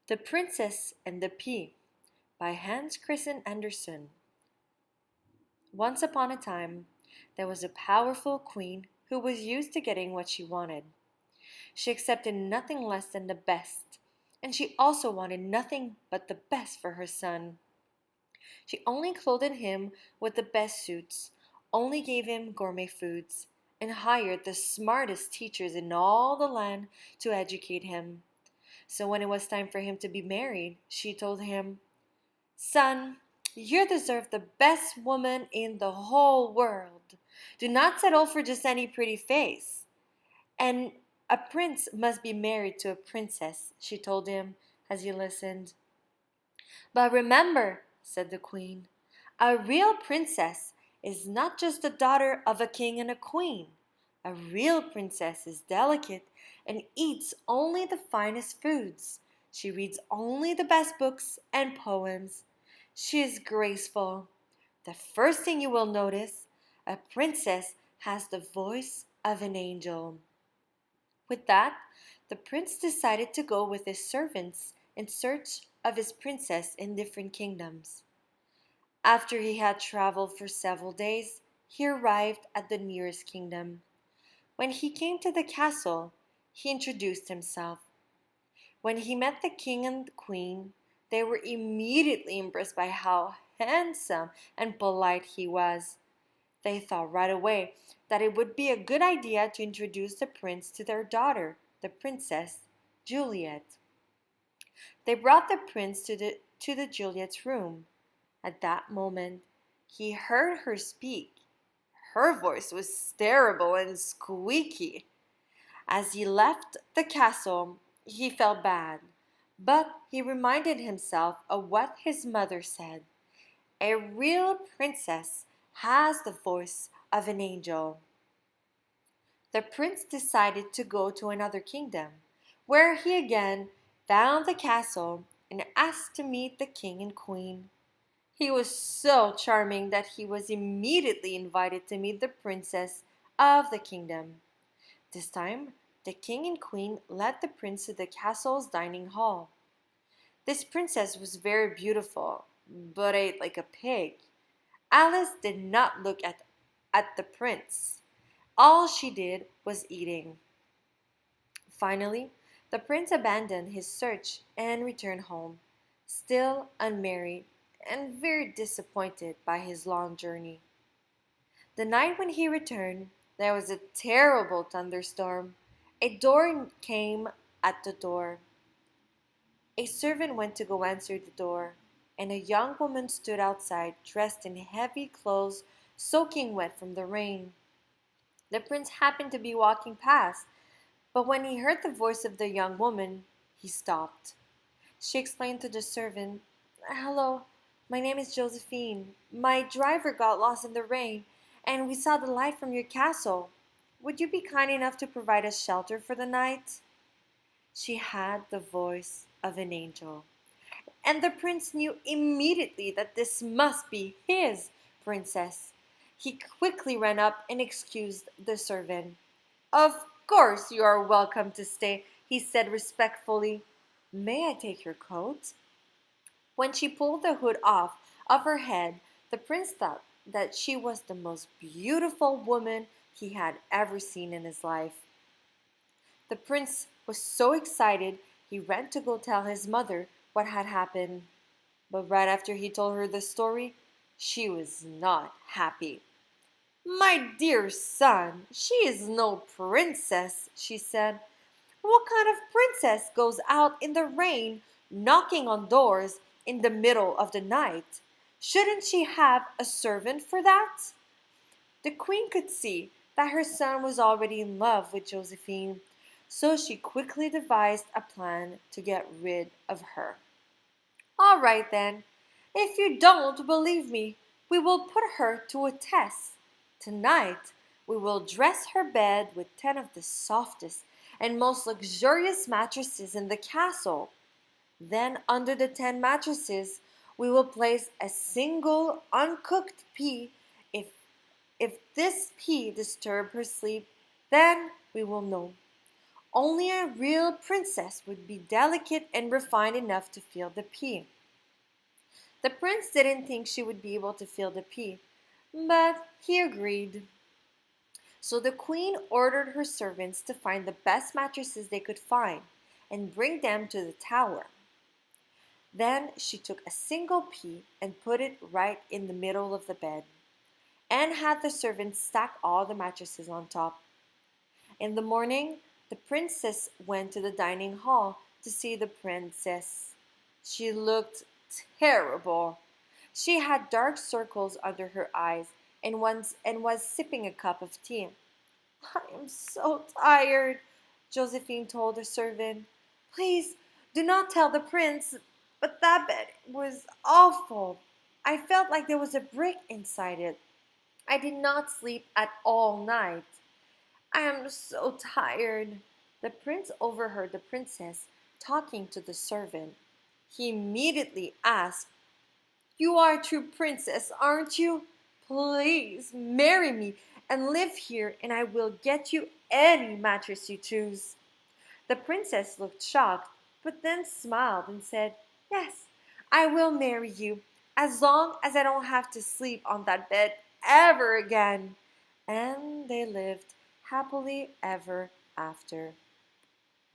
The Princess and the Pea by Hans Christian Andersen. Once upon a time, there was a powerful queen who was used to getting what she wanted. She accepted nothing less than the best, and she also wanted nothing but the best for her son. She only clothed him with the best suits, only gave him gourmet foods, and hired the smartest teachers in all the land to educate him. So when it was time for him to be married, she told him, "Son, you deserve the best woman in the whole world. Do not settle for just any pretty face. And a prince must be married to a princess," she told him as he listened. "But remember," said the queen, "a real princess is not just the daughter of a king and a queen. A real princess is delicate and eats only the finest foods. She reads only the best books and poems. She is graceful. The first thing you will notice, a princess has the voice of an angel." With that, the prince decided to go with his servants in search of his princess in different kingdoms. After he had traveled for several days, he arrived at the nearest kingdom. When he came to the castle, he introduced himself. When he met the king and the queen, they were immediately impressed by how handsome and polite he was. They thought right away that it would be a good idea to introduce the prince to their daughter, the princess Juliet. They brought the prince to the Juliet's room. At that moment, he heard her speak. Her voice was terrible and squeaky. As he left the castle, he felt bad, but he reminded himself of what his mother said. A real princess has the voice of an angel. The prince decided to go to another kingdom, where he again found the castle and asked to meet the king and queen. He was so charming that he was immediately invited to meet the princess of the kingdom. This time, the king and queen led the prince to the castle's dining hall. This princess was very beautiful, but ate like a pig. Alice did not look at the prince. All she did was eating. Finally, the prince abandoned his search and returned home, still unmarried and very disappointed by his long journey. The night when he returned, there was a terrible thunderstorm. A door came at the door. A servant went to go answer the door, and a young woman stood outside, dressed in heavy clothes, soaking wet from the rain. The prince happened to be walking past, but when he heard the voice of the young woman, he stopped. She explained to the servant, "Hello, my name is Josephine. My driver got lost in the rain, and we saw the light from your castle. Would you be kind enough to provide us shelter for the night?" She had the voice of an angel, and the prince knew immediately that this must be his princess. He quickly ran up and excused the servant. "Of course you are welcome to stay," he said respectfully. "May I take your coat?" When she pulled the hood off of her head, the prince thought that she was the most beautiful woman he had ever seen in his life. The prince was so excited he ran to go tell his mother what had happened. But right after he told her the story, she was not happy. "My dear son, she is no princess," she said. "What kind of princess goes out in the rain, knocking on doors in the middle of the night? Shouldn't she have a servant for that?" The queen could see that her son was already in love with Josephine, so she quickly devised a plan to get rid of her. "All right then, if you don't believe me, we will put her to a test. Tonight, we will dress her bed with 10 of the softest and most luxurious mattresses in the castle. Then, under the 10 mattresses, we will place a single uncooked pea. If this pea disturb her sleep, then we will know. Only a real princess would be delicate and refined enough to feel the pea. The prince didn't think she would be able to feel the pea, but he agreed. So the queen ordered her servants to find the best mattresses they could find and bring them to the tower. Then she took a single pea and put it right in the middle of the bed, and had the servants stack all the mattresses on top. In the morning, the princess went to the dining hall to see the princess. She looked terrible. She had dark circles under her eyes and was sipping a cup of tea. I am so tired, Josephine told her servant. Please do not tell the prince, but that bed was awful. I felt like there was a brick inside it. I did not sleep at all night. I am so tired. The prince overheard the princess talking to the servant. He immediately asked, You are a true princess, aren't you? Please marry me and live here, and I will get you any mattress you choose. The princess looked shocked, but then smiled and said, Yes, I will marry you, as long as I don't have to sleep on that bed ever again. And they lived happily ever after.